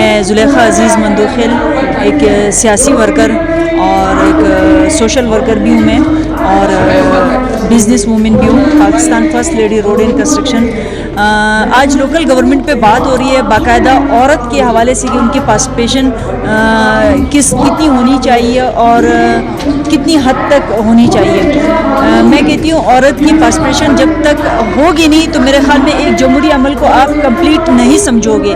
میں زلیخا عزیز مندوخیل ایک سیاسی ورکر اور ایک سوشل ورکر بھی ہوں میں اور بزنس وومن بھی ہوں. Pakistan first lady road and construction. آج لوکل گورنمنٹ پہ بات ہو رہی ہے باقاعدہ عورت کے حوالے سے کہ ان کی پارٹیسپیشن کتنی ہونی چاہیے اور کتنی حد تک ہونی چاہیے. میں کہتی ہوں عورت کی پارٹیسپیشن جب تک ہوگی نہیں تو میرے خیال میں ایک جمہوری عمل کو آپ کمپلیٹ نہیں سمجھو گے.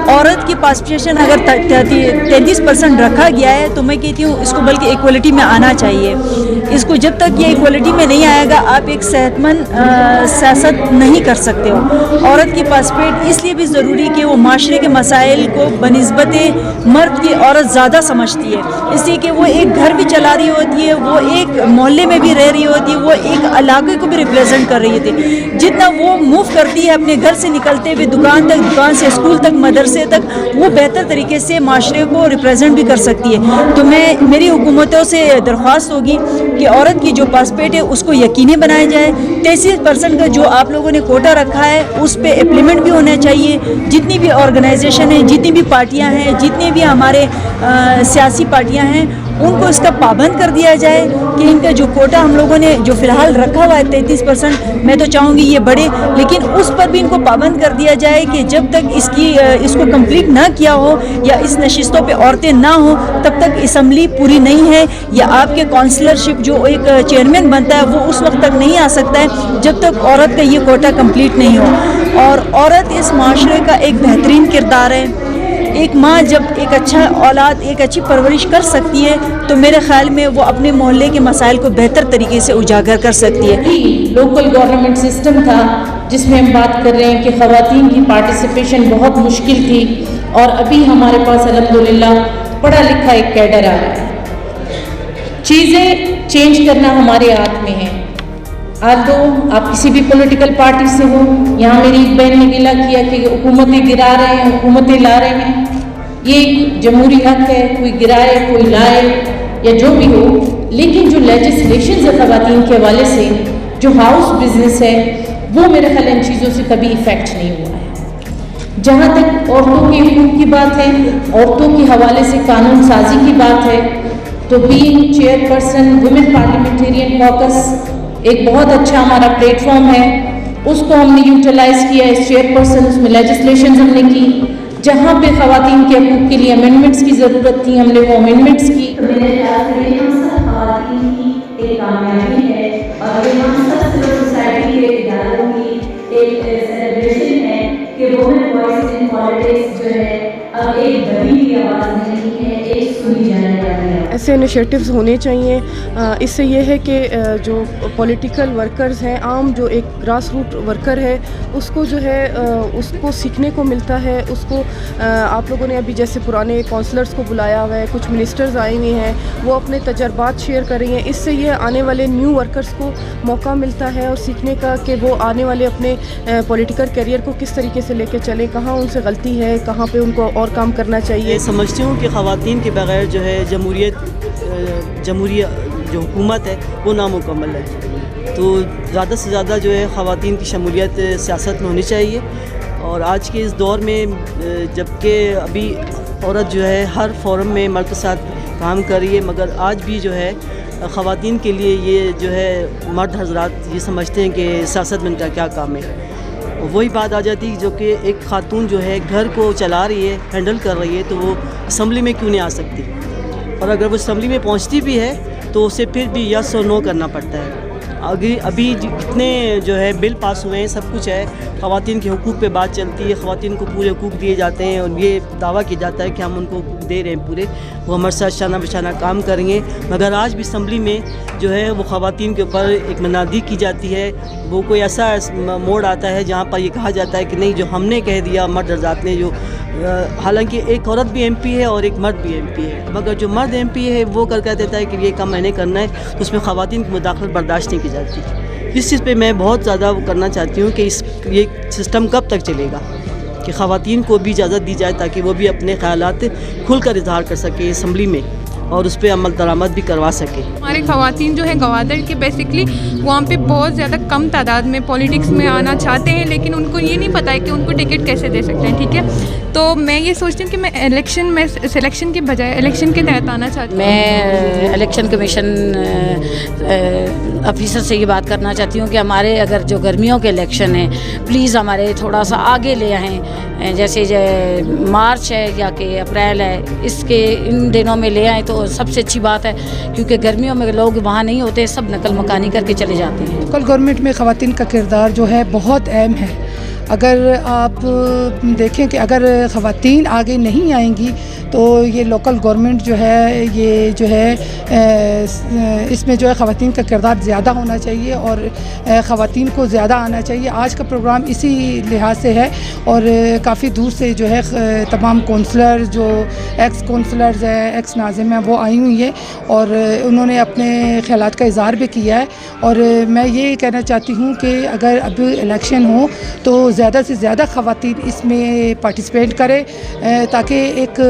عورت کی پارٹیسپیشن اگر 33% رکھا گیا ہے تو میں کہتی ہوں اس کو بلکہ ایکوالٹی میں آنا چاہیے. اس کو جب تک یہ ایکوالٹی میں نہیں آئے گا آپ ایک صحت مند سیاست نہیں کر سکتے ہو. عورت کی پارٹیسپیٹ اس لیے بھی ضروری کہ وہ معاشرے کے مسائل کو بنسبت مرد کی عورت زیادہ سمجھتی ہے. اس لیے کہ وہ ایک گھر بھی چلا رہی ہوتی ہے, وہ ایک محلے میں بھی رہ رہی ہوتی ہے, وہ ایک علاقے کو بھی ریپریزنٹ کر رہی ہوتی. جتنا وہ موو کرتی ہے اپنے گھر سے نکلتے ہوئے دکان تک, دکان سے اسکول تک, مدرسے تک, وہ بہتر طریقے سے معاشرے کو ریپریزنٹ بھی کر سکتی ہے. تو میری حکومتوں سے درخواست ہوگی کہ عورت کی جو پارٹیسپیٹ ہے اس کو یقینی بنایا جائے. 33% کا جو آپ لوگوں نے کوٹا رکھا ہے اس پہ امپلیمنٹ بھی ہونا چاہیے. جتنی بھی آرگنائزیشن ہیں, جتنی بھی پارٹیاں ہیں, جتنے بھی ہمارے سیاسی پارٹیاں ہیں ان کو اس کا پابند کر دیا جائے کہ ان کا جو کوٹا ہم لوگوں نے جو فی الحال رکھا ہوا ہے 33%, میں تو چاہوں گی یہ بڑھے, لیکن اس پر بھی ان کو پابند کر دیا جائے کہ جب تک اس کو کمپلیٹ نہ کیا ہو یا اس نشستوں پہ عورتیں نہ ہوں تب تک اسمبلی پوری نہیں ہے. یا آپ کے کونسلرشپ جو ایک چیئرمین بنتا ہے وہ اس وقت تک نہیں آ سکتا ہے جب تک عورت کا یہ کوٹا کمپلیٹ نہیں ہو. اور عورت اس معاشرے کا ایک بہترین کردار ہے. ایک ماں جب ایک اچھا اولاد, ایک اچھی پرورش کر سکتی ہے تو میرے خیال میں وہ اپنے محلے کے مسائل کو بہتر طریقے سے اجاگر کر سکتی ہے. لوکل گورنمنٹ سسٹم تھا جس میں ہم بات کر رہے ہیں کہ خواتین کی پارٹیسپیشن بہت مشکل تھی, اور ابھی ہمارے پاس الحمدللہ پڑھا لکھا ایک کیڈر آ رہا ہے. چیزیں چینج کرنا ہمارے ہاتھ میں ہے. آج تو آپ کسی بھی پولیٹیکل پارٹی سے ہو, یہاں میری ایک بہن نے گلا کیا کہ حکومتیں گرا رہے ہیں, حکومتیں لا رہے ہیں. یہ ایک جمہوری حق ہے, کوئی گرائے کوئی لائے یا جو بھی ہو, لیکن جو لیجسلیشنز ہے خواتین کے حوالے سے, جو ہاؤس بزنس ہے, وہ میرے خیال ان چیزوں سے کبھی ایفیکٹ نہیں ہوا ہے. جہاں تک عورتوں کے حقوق کی بات ہے, عورتوں کے حوالے سے قانون سازی کی بات ہے, تو being chair person women parliamentarian کوکس ایک بہت اچھا ہمارا پلیٹ فارم ہے. اس کو ہم نے یوٹیلائز کیا ہے, چیئر پرسن اس میں لیجسلیشنز ہم نے کی. جہاں پہ خواتین کے حقوق کے لیے امینڈمنٹس کی ضرورت تھی ہم نے وہ امینڈمنٹس کی. میرے خیال سے یہ ہم سب خواتین کی ایک کامیابی ہے, اور یہ ہم سب سول سوسائٹی کے اداروں کی ایک سیلیبریشن ہے کہ وومن وائس ان پالیٹکس جو ہے اب ایک دبی ہوئی آواز نہیں ہے, ایک سنی جانے والی ہے. ایسے انیشیٹوز ہونے چاہیے. اس سے یہ ہے کہ جو پولیٹیکل ورکرز ہیں, عام جو ایک گراس روٹ ورکر ہے, اس کو جو ہے اس کو سیکھنے کو ملتا ہے. اس کو آپ لوگوں نے ابھی جیسے پرانے کونسلرز کو بلایا ہوا ہے, کچھ منسٹرز آئے ہوئے ہیں, وہ اپنے تجربات شیئر کر رہی ہیں. اس سے یہ آنے والے نیو ورکرز کو موقع ملتا ہے اور سیکھنے کا کہ وہ آنے والے اپنے پولیٹیکل کیریئر کو کس طریقے سے لے کے چلیں, کہاں ان سے غلطی ہے, کہاں پہ ان کو اور کام کرنا چاہیے. میں سمجھتی ہوں کہ خواتین کے بغیر جو ہے جمہوری جو حکومت ہے وہ نامکمل ہے. تو زیادہ سے زیادہ جو ہے خواتین کی شمولیت سیاست میں ہونی چاہیے. اور آج کے اس دور میں جب کہ ابھی عورت جو ہے ہر فورم میں مرد کے ساتھ کام کر رہی ہے, مگر آج بھی جو ہے خواتین کے لیے یہ جو ہے مرد حضرات یہ سمجھتے ہیں کہ سیاست میں ان کا کیا کام ہے. وہی بات آ جاتی جو کہ ایک خاتون جو ہے گھر کو چلا رہی ہے, ہینڈل کر رہی ہے, تو وہ اسمبلی میں کیوں نہیں آ سکتی, اور اگر وہ اسمبلی میں پہنچتی بھی ہے تو اسے پھر بھی یس اور نو کرنا پڑتا ہے. ابھی جتنے جو ہے بل پاس ہوئے ہیں سب کچھ ہے, خواتین کے حقوق پہ بات چلتی ہے, خواتین کو پورے حقوق دیے جاتے ہیں, اور یہ دعویٰ کیا جاتا ہے کہ ہم ان کو دے رہے ہیں پورے, وہ ہمارے ساتھ شانہ بشانہ کام کریں گے. مگر آج بھی اسمبلی میں جو ہے وہ خواتین کے اوپر ایک منادی کی جاتی ہے. وہ کوئی ایسا موڑ آتا ہے جہاں پر یہ کہا جاتا ہے کہ نہیں, جو ہم نے کہہ دیا مرد حضرات نے, جو حالانکہ ایک عورت بھی ایم پی ہے اور ایک مرد بھی ایم پی ہے, مگر جو مرد ایم پی ہے وہ کر دیتا ہے کہ یہ کام میں نے کرنا ہے, تو اس میں خواتین کی مداخلت برداشت نہیں کی جاتی. اس چیز پہ میں بہت زیادہ وہ کرنا چاہتی ہوں کہ یہ سسٹم کب تک چلے گا کہ خواتین کو بھی اجازت دی جائے تاکہ وہ بھی اپنے خیالات کھل کر اظہار کر سکیں اسمبلی میں. اور اس پہ عمل درآمد بھی کروا سکے. ہمارے خواتین جو ہیں گوادر کے بیسکلی وہاں پہ بہت زیادہ کم تعداد میں پولیٹکس میں آنا چاہتے ہیں، لیکن ان کو یہ نہیں پتہ ہے کہ ان کو ٹکٹ کیسے دے سکتے ہیں. ٹھیک ہے، تو میں یہ سوچتی ہوں کہ میں سلیکشن کے بجائے الیکشن کے تحت آنا چاہتی ہوں. میں الیکشن کمیشن آفیسر سے یہ بات کرنا چاہتی ہوں کہ ہمارے اگر جو گرمیوں کے الیکشن ہیں پلیز ہمارے تھوڑا سا آگے لے آئیں، جیسے مارچ ہے یا کہ اپریل ہے، ان دنوں میں لے آئیں تو سب سے اچھی بات ہے، کیونکہ گرمیوں میں لوگ وہاں نہیں ہوتے، سب نقل مکانی کر کے چلے جاتے ہیں. لوکل گورنمنٹ میں خواتین کا کردار جو ہے بہت اہم ہے. اگر آپ دیکھیں کہ اگر خواتین آگے نہیں آئیں گی تو یہ لوکل گورنمنٹ جو ہے یہ جو ہے اس میں جو ہے خواتین کا کردار زیادہ ہونا چاہیے اور خواتین کو زیادہ آنا چاہیے. آج کا پروگرام اسی لحاظ سے ہے اور کافی دور سے جو ہے تمام کونسلر جو ایکس کونسلرز ہیں، ایکس ناظم ہیں، وہ آئی ہوئی ہیں اور انہوں نے اپنے خیالات کا اظہار بھی کیا ہے. اور میں یہ کہنا چاہتی ہوں کہ اگر اب الیکشن ہو تو زیادہ سے زیادہ خواتین اس میں پارٹیسپیٹ کرے تاکہ ایک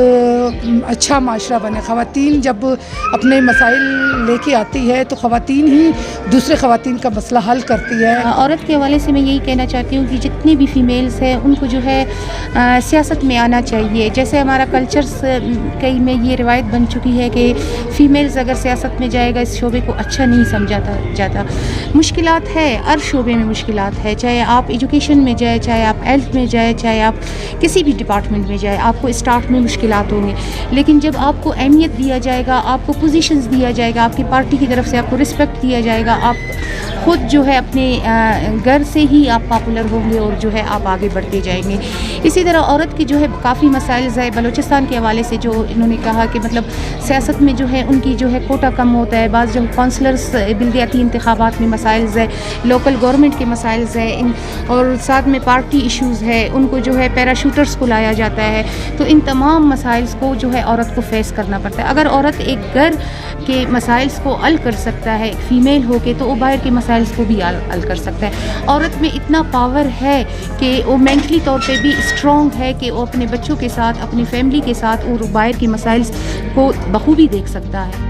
اچھا معاشرہ بنے. خواتین جب اپنے مسائل لے کے آتی ہے تو خواتین ہی دوسرے خواتین کا مسئلہ حل کرتی ہے. عورت کے حوالے سے میں یہی کہنا چاہتی ہوں کہ جتنی بھی فیمیلز ہیں ان کو جو ہے سیاست میں آنا چاہیے. جیسے ہمارا کلچرز کئی میں یہ روایت بن چکی ہے کہ فیمیلز اگر سیاست میں جائے گا اس شعبے کو اچھا نہیں سمجھا جاتا. مشکلات ہے، ہر شعبے میں مشکلات ہے، چاہے آپ ایجوکیشن میں جائے، چاہے آپ ہیلتھ میں جائے، چاہے آپ کسی بھی ڈپارٹمنٹ میں جائے، آپ کو اسٹارٹ میں مشکلات ہوں گے. لیکن جب آپ کو اہمیت دیا جائے گا، آپ کو پوزیشنز دیا جائے گا، آپ کی پارٹی کی طرف سے آپ کو رسپیکٹ دیا جائے گا، آپ خود جو ہے اپنے گھر سے ہی آپ پاپولر ہوں گے اور جو ہے آپ آگے بڑھتے جائیں گے. اسی طرح عورت کی جو ہے کافی مسائل ہے. بلوچستان کے حوالے سے جو انہوں نے کہا کہ مطلب سیاست میں جو ہے ان کی جو ہے کوٹا کم ہوتا ہے. بعض جو کونسلرز بلدیاتی انتخابات میں مسائل ہے، لوکل گورنمنٹ کے مسائل ہے، اور ساتھ میں پارٹی ایشوز ہے، ان کو جو ہے پیراشوٹرز کو لایا جاتا ہے. تو ان تمام مسائل کو جو ہے عورت کو فیس کرنا پڑتا ہے. اگر عورت ایک گھر کے مسائل کو حل کر سکتا ہے فیمیل ہو کے، تو وہ باہر کے مسائل کو بھی حل کر سکتا ہے. عورت میں اتنا پاور ہے کہ وہ مینٹلی طور پہ بھی اسٹرانگ ہے کہ وہ اپنے بچوں کے ساتھ، اپنی فیملی کے ساتھ اور باہر کے مسائل کو بخوبی دیکھ سکتا ہے.